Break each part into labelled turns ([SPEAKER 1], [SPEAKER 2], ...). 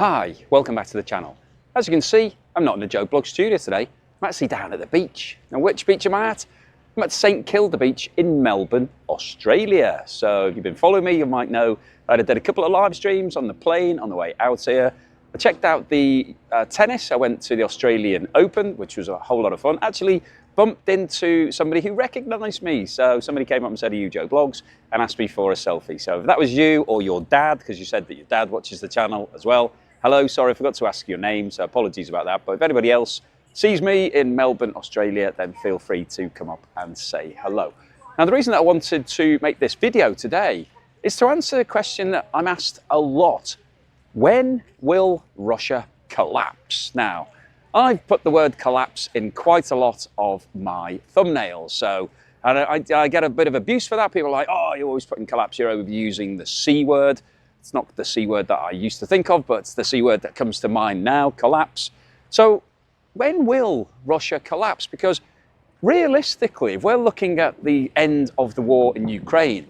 [SPEAKER 1] Hi, welcome back to the channel. As you can see, I'm not in the Joe Blog studio today. I'm actually down at the beach. Now, which beach am I at? I'm at St Kilda Beach in Melbourne, Australia. So if you've been following me, you might know that I did a couple of live streams on the plane on the way out here. I checked out the tennis. I went to the Australian Open, which was a whole lot of fun. Actually bumped into somebody who recognised me. So somebody came up and said, "Are you Joe Blogs?" and asked me for a selfie. So if that was you or your dad, because you said that your dad watches the channel as well, hello, sorry, I forgot to ask your name, so apologies about that. But if anybody else sees me in Melbourne, Australia, then feel free to come up and say hello. Now, the reason that I wanted to make this video today is to answer a question that I'm asked a lot. When will Russia collapse? Now, I've put the word collapse in quite a lot of my thumbnails. So I get a bit of abuse for that. People are like, oh, you're always putting collapse, you're overusing the C word. It's not the C word that I used to think of, but it's the C word that comes to mind now, collapse. So when will Russia collapse? Because realistically, if we're looking at the end of the war in Ukraine,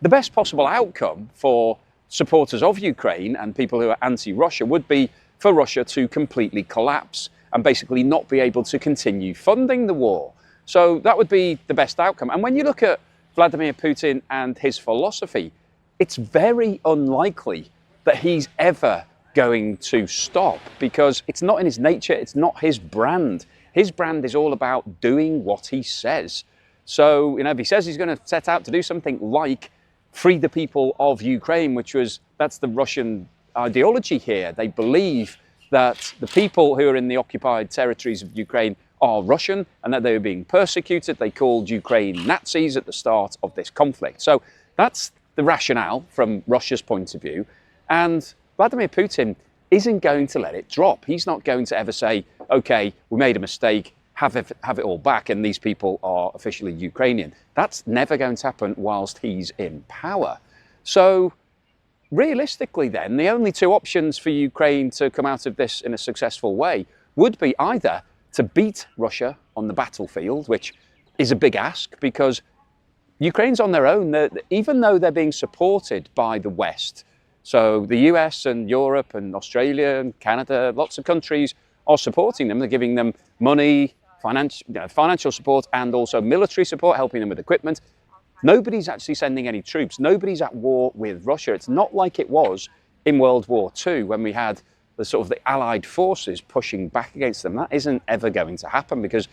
[SPEAKER 1] the best possible outcome for supporters of Ukraine and people who are anti-Russia would be for Russia to completely collapse and basically not be able to continue funding the war. So that would be the best outcome. And when you look at Vladimir Putin and his philosophy, it's very unlikely that he's ever going to stop, because it's not in his nature, it's not his brand. His brand is all about doing what he says. So, if he says he's going to set out to do something like free the people of Ukraine, that's the Russian ideology here. They believe that the people who are in the occupied territories of Ukraine are Russian and that they were being persecuted. They called Ukraine Nazis at the start of this conflict. So that's the rationale from Russia's point of view. And Vladimir Putin isn't going to let it drop. He's not going to ever say, okay, we made a mistake, have it all back, and these people are officially Ukrainian. That's never going to happen whilst he's in power. So realistically then, the only two options for Ukraine to come out of this in a successful way would be either to beat Russia on the battlefield, which is a big ask because Ukraine's on their own, even though they're being supported by the West. So the US and Europe and Australia and Canada, lots of countries are supporting them. They're giving them money, financial support, and also military support, helping them with equipment. Nobody's actually sending any troops. Nobody's at war with Russia. It's not like it was in World War II when we had the Allied forces pushing back against them. That isn't ever going to happen because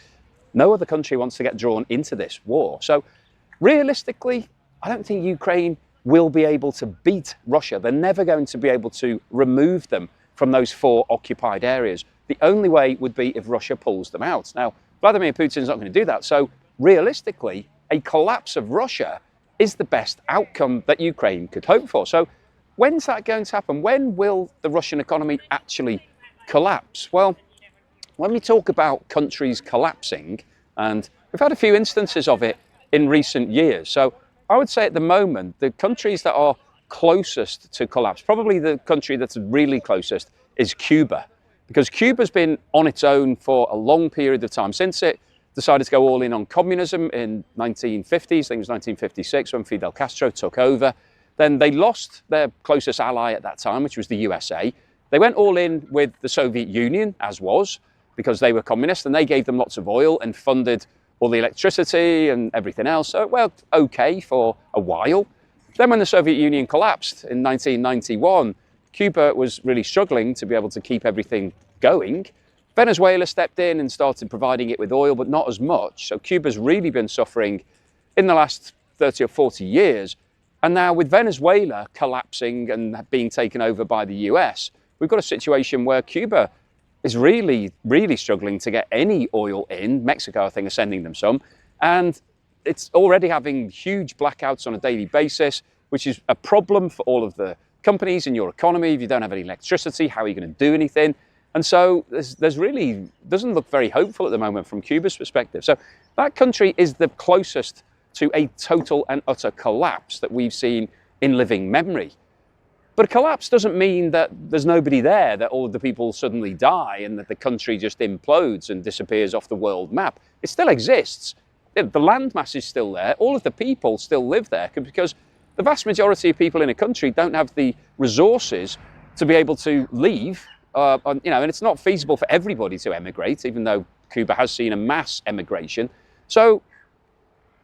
[SPEAKER 1] no other country wants to get drawn into this war. So realistically, I don't think Ukraine will be able to beat Russia. They're never going to be able to remove them from those 4 occupied areas. The only way would be if Russia pulls them out. Now, Vladimir Putin's not going to do that. So realistically, a collapse of Russia is the best outcome that Ukraine could hope for. So when's that going to happen? When will the Russian economy actually collapse? Well, when we talk about countries collapsing, and we've had a few instances of it in recent years. So I would say at the moment, the countries that are closest to collapse, probably the country that's really closest is Cuba, because Cuba's been on its own for a long period of time since it decided to go all in on communism in 1950s. I think it was 1956 when Fidel Castro took over. Then they lost their closest ally at that time, which was the USA. They went all in with the Soviet Union, as was, because they were communist, and they gave them lots of oil and funded all the electricity and everything else. So it worked okay for a while. Then when the Soviet Union collapsed in 1991, Cuba was really struggling to be able to keep everything going. Venezuela stepped in and started providing it with oil, but not as much. So Cuba's really been suffering in the last 30 or 40 years. And now with Venezuela collapsing and being taken over by the US, we've got a situation where Cuba is really, really struggling to get any oil in. Mexico, I think, is sending them some. And it's already having huge blackouts on a daily basis, which is a problem for all of the companies in your economy. If you don't have any electricity, how are you going to do anything? And so there's really, doesn't look very hopeful at the moment from Cuba's perspective. So that country is the closest to a total and utter collapse that we've seen in living memory. But a collapse doesn't mean that there's nobody there, that all of the people suddenly die and that the country just implodes and disappears off the world map. It still exists. The landmass is still there. All of the people still live there because the vast majority of people in a country don't have the resources to be able to leave. And it's not feasible for everybody to emigrate, even though Cuba has seen a mass emigration. So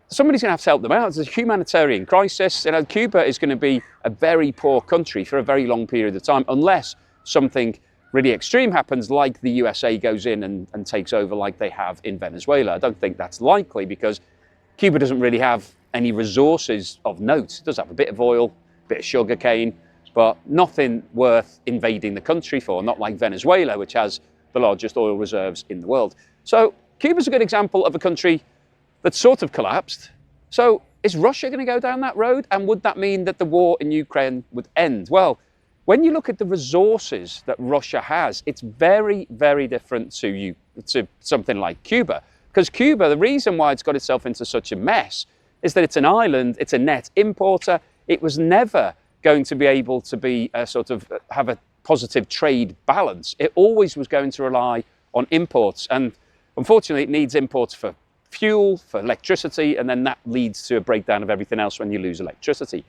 [SPEAKER 1] somebody's going to have to help them out. It's a humanitarian crisis. Cuba is going to be a very poor country for a very long period of time, unless something really extreme happens, like the USA goes in and takes over like they have in Venezuela. I don't think that's likely, because Cuba doesn't really have any resources of note. It does have a bit of oil, a bit of sugar cane, but nothing worth invading the country for, not like Venezuela, which has the largest oil reserves in the world. So Cuba's a good example of a country that's sort of collapsed. So is Russia going to go down that road? And would that mean that the war in Ukraine would end? Well, when you look at the resources that Russia has, it's very, very different to something like Cuba. Because Cuba, the reason why it's got itself into such a mess is that it's an island, it's a net importer. It was never going to be able to be have a positive trade balance. It always was going to rely on imports, and unfortunately it needs imports for fuel, for electricity, and then that leads to a breakdown of everything else when you lose electricity.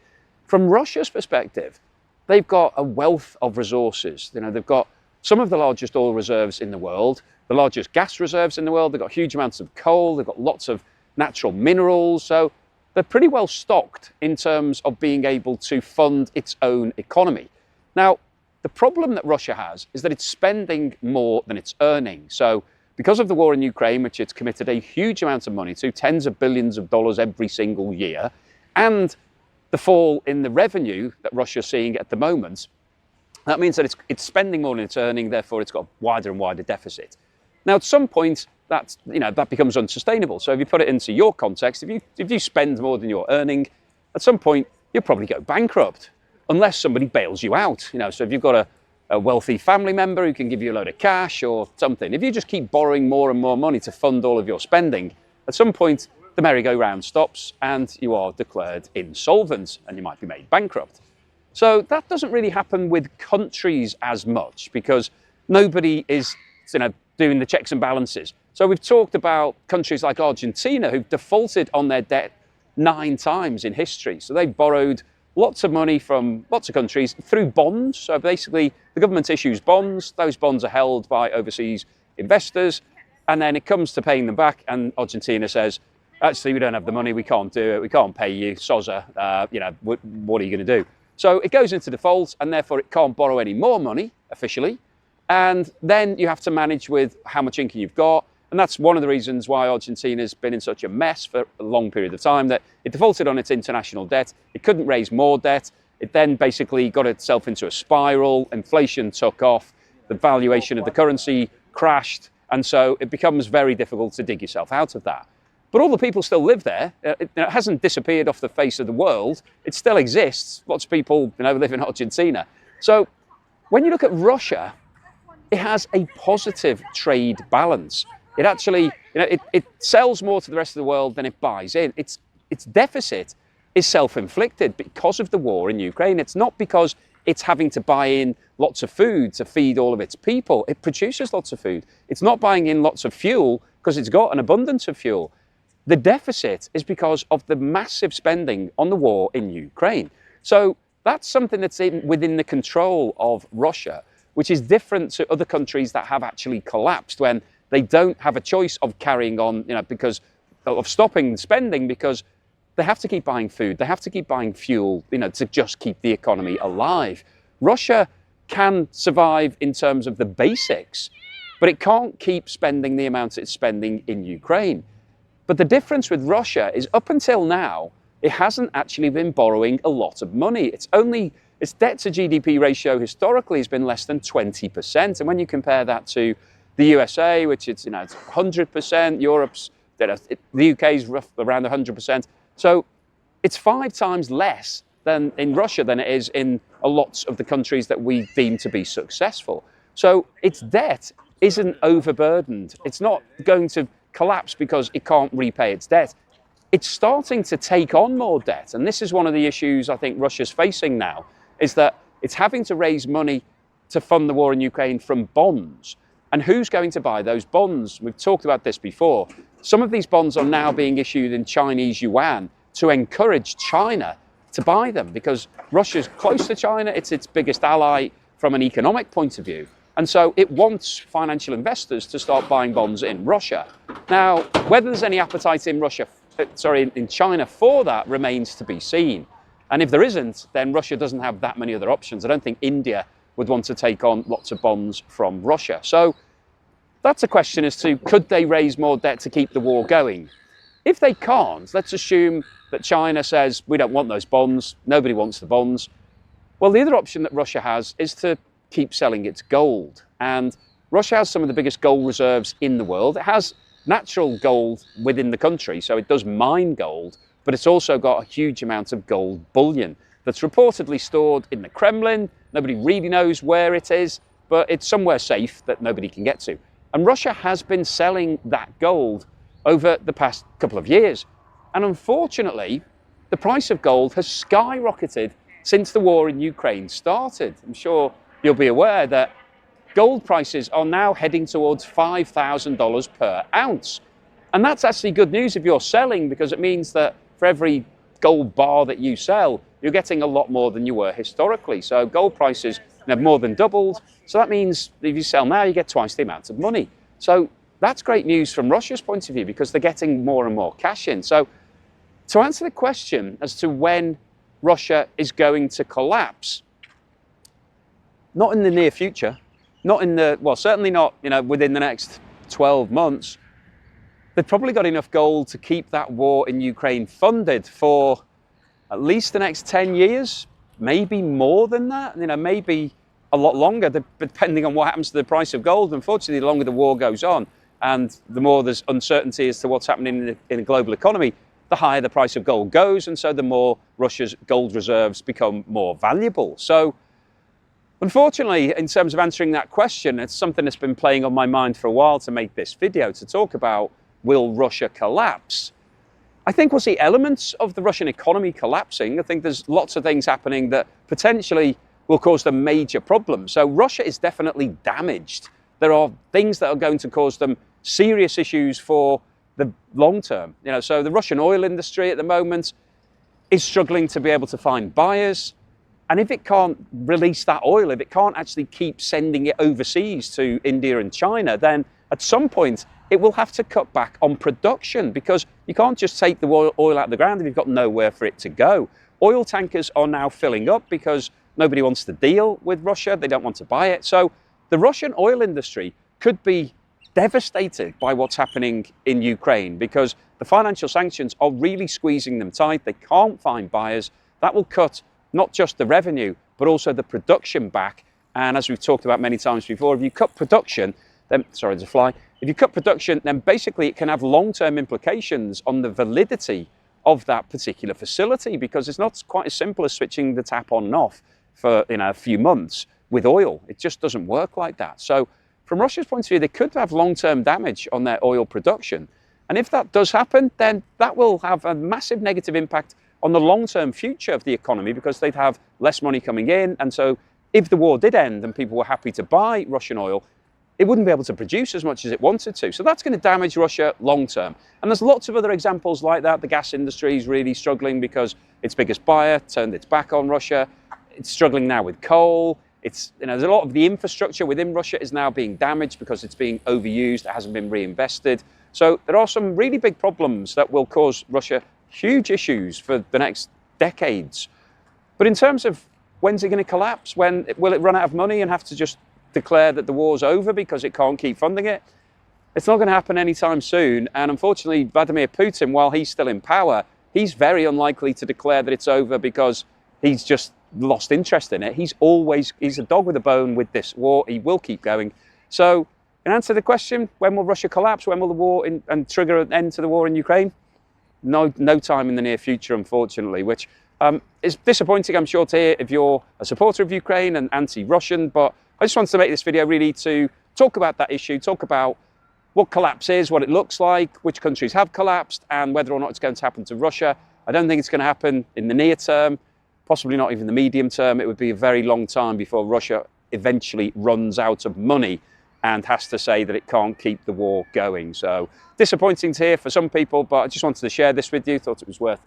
[SPEAKER 1] From Russia's perspective, they've got a wealth of resources. They've got some of the largest oil reserves in the world, the largest gas reserves in the world. They've got huge amounts of coal, they've got lots of natural minerals, so they're pretty well stocked in terms of being able to fund its own economy. Now, the problem that Russia has is that it's spending more than it's earning. So because of the war in Ukraine, which it's committed a huge amount of money to, tens of billions of dollars every single year, and the fall in the revenue that Russia's seeing at the moment, that means that it's spending more than it's earning, therefore it's got a wider and wider deficit. Now, at some point, that becomes unsustainable. So if you put it into your context, if you spend more than you're earning, at some point you'll probably go bankrupt, unless somebody bails you out. So if you've got a wealthy family member who can give you a load of cash or something, if you just keep borrowing more and more money to fund all of your spending, at some point the merry-go-round stops and you are declared insolvent and you might be made bankrupt. So that doesn't really happen with countries as much, because nobody is doing the checks and balances. So we've talked about countries like Argentina, who've defaulted on their debt 9 times in history. So they've borrowed lots of money from lots of countries through bonds. So basically the government issues bonds, those bonds are held by overseas investors, and then it comes to paying them back and Argentina says, actually we don't have the money, we can't do it, we can't pay you, Soza, what are you going to do? So it goes into default and therefore it can't borrow any more money officially. And then you have to manage with how much income you've got. And that's one of the reasons why Argentina's been in such a mess for a long period of time, that it defaulted on its international debt. It couldn't raise more debt. It then basically got itself into a spiral. Inflation took off. The valuation of the currency crashed. And so it becomes very difficult to dig yourself out of that. But all the people still live there. It hasn't disappeared off the face of the world. It still exists. Lots of people live in Argentina. So when you look at Russia, it has a positive trade balance. It actually, it sells more to the rest of the world than it buys in. Its deficit is self-inflicted because of the war in Ukraine. It's not because it's having to buy in lots of food to feed all of its people. It produces lots of food. It's not buying in lots of fuel because it's got an abundance of fuel. The deficit is because of the massive spending on the war in Ukraine. So that's something that's within the control of Russia, which is different to other countries that have actually collapsed when they don't have a choice of carrying on, because of stopping spending, because they have to keep buying food, they have to keep buying fuel, to just keep the economy alive. Russia can survive in terms of the basics, but it can't keep spending the amounts it's spending in Ukraine. But the difference with Russia is up until now, it hasn't actually been borrowing a lot of money. Its debt to GDP ratio historically has been less than 20%. And when you compare that to the USA, which it's 100%, Europe's, the UK's around 100%. So it's 5 times less than in Russia than it is in a lot of the countries that we deem to be successful. So its debt isn't overburdened. It's not going to collapse because it can't repay its debt. It's starting to take on more debt. And this is one of the issues I think Russia's facing now, is that it's having to raise money to fund the war in Ukraine from bonds. And who's going to buy those bonds? We've talked about this before. Some of these bonds are now being issued in Chinese yuan to encourage China to buy them, because Russia's close to China. It's its biggest ally. from an economic point of view. And so it wants financial investors to start buying bonds in Russia. Now, whether there's any appetite in in China for that remains to be seen. And if there isn't, then Russia doesn't have that many other options. I don't think India would want to take on lots of bonds from Russia. So that's a question as to, could they raise more debt to keep the war going? If they can't, let's assume that China says, we don't want those bonds, nobody wants the bonds. Well, the other option that Russia has is to keep selling its gold. And Russia has some of the biggest gold reserves in the world. It has natural gold within the country, so it does mine gold, but it's also got a huge amount of gold bullion that's reportedly stored in the Kremlin. Nobody really knows where it is, but it's somewhere safe that nobody can get to. And Russia has been selling that gold over the past couple of years. And unfortunately, the price of gold has skyrocketed since the war in Ukraine started. I'm sure you'll be aware that gold prices are now heading towards $5,000 per ounce. And that's actually good news if you're selling, because it means that for every gold bar that you sell, you're getting a lot more than you were historically. So gold prices have more than doubled. So that means if you sell now, you get twice the amount of money. So that's great news from Russia's point of view, because they're getting more and more cash in. So to answer the question as to when Russia is going to collapse, not in the near future, not in the, well, certainly not, within the next 12 months. They've probably got enough gold to keep that war in Ukraine funded for at least the next 10 years, maybe more than that, maybe a lot longer, depending on what happens to the price of gold. Unfortunately, the longer the war goes on and the more there's uncertainty as to what's happening in the global economy, the higher the price of gold goes, and so the more Russia's gold reserves become more valuable. So unfortunately, in terms of answering that question, it's something that's been playing on my mind for a while to make this video, to talk about, will Russia collapse? I think we'll see elements of the Russian economy collapsing. I think there's lots of things happening that potentially will cause them major problems. So Russia is definitely damaged. There are things that are going to cause them serious issues for the long term. So the Russian oil industry at the moment is struggling to be able to find buyers. And if it can't release that oil, if it can't actually keep sending it overseas to India and China, then at some point it will have to cut back on production, because you can't just take the oil out of the ground if you've got nowhere for it to go. Oil tankers are now filling up because nobody wants to deal with Russia. They don't want to buy it. So the Russian oil industry could be devastated by what's happening in Ukraine, because the financial sanctions are really squeezing them tight. They can't find buyers. That will cut not just the revenue, but also the production back. And as we've talked about many times before, if you cut production, then, sorry, there's a fly. If you cut production, then basically it can have long-term implications on the validity of that particular facility, because it's not quite as simple as switching the tap on and off for a few months with oil. It just doesn't work like that. So from Russia's point of view, they could have long-term damage on their oil production. And if that does happen, then that will have a massive negative impact on the long-term future of the economy, because they'd have less money coming in. And so if the war did end and people were happy to buy Russian oil, it wouldn't be able to produce as much as it wanted to. So that's going to damage Russia long-term. And there's lots of other examples like that. The gas industry is really struggling because its biggest buyer turned its back on Russia. It's struggling now with coal. There's a lot of the infrastructure within Russia is now being damaged because it's being overused. It hasn't been reinvested. So there are some really big problems that will cause Russia huge issues for the next decades. But in terms of when's it going to collapse, when will it run out of money and have to just declare that the war's over because it can't keep funding it? It's not going to happen anytime soon. And unfortunately, Vladimir Putin, while he's still in power, he's very unlikely to declare that it's over, because he's just lost interest in it. He's a dog with a bone with this war. He will keep going. So in answer to the question, when will Russia collapse? When will the war and trigger an end to the war in Ukraine? No time in the near future, unfortunately, which is disappointing, I'm sure, to hear if you're a supporter of Ukraine and anti-Russian. But I just wanted to make this video really to talk about that issue, talk about what collapse is, what it looks like, which countries have collapsed, and whether or not it's going to happen to Russia. I don't think it's going to happen in the near term, possibly not even the medium term. It would be a very long time before Russia eventually runs out of money and has to say that it can't keep the war going. So disappointing to hear for some people, but I just wanted to share this with you. Thought it was worth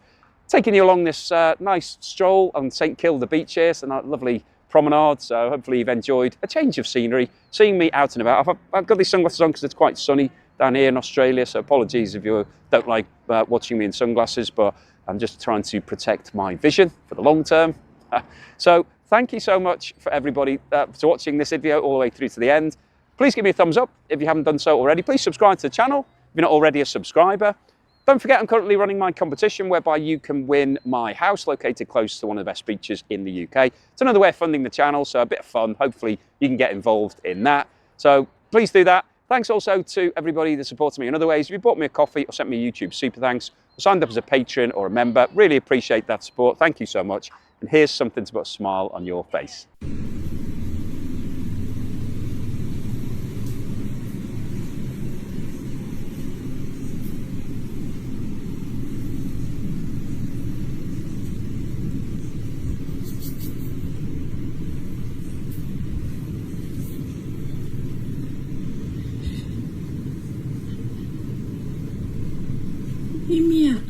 [SPEAKER 1] taking you along this nice stroll on St Kilda beach here. It's a lovely promenade, so hopefully you've enjoyed a change of scenery, seeing me out and about. I've got these sunglasses on because it's quite sunny down here in Australia, so apologies if you don't like watching me in sunglasses, but I'm just trying to protect my vision for the long term. So thank you so much for everybody for watching this video all the way through to the end. Please give me a thumbs up if you haven't done so already. Please subscribe to the channel if you're not already a subscriber. Don't forget, I'm currently running my competition whereby you can win my house located close to one of the best beaches in the UK. It's another way of funding the channel, so a bit of fun. Hopefully you can get involved in that. So please do that. Thanks also to everybody that supported me in other ways. If you bought me a coffee or sent me a YouTube super thanks, or signed up as a patron or a member, really appreciate that support. Thank you so much. And here's something to put a smile on your face.
[SPEAKER 2] Mimi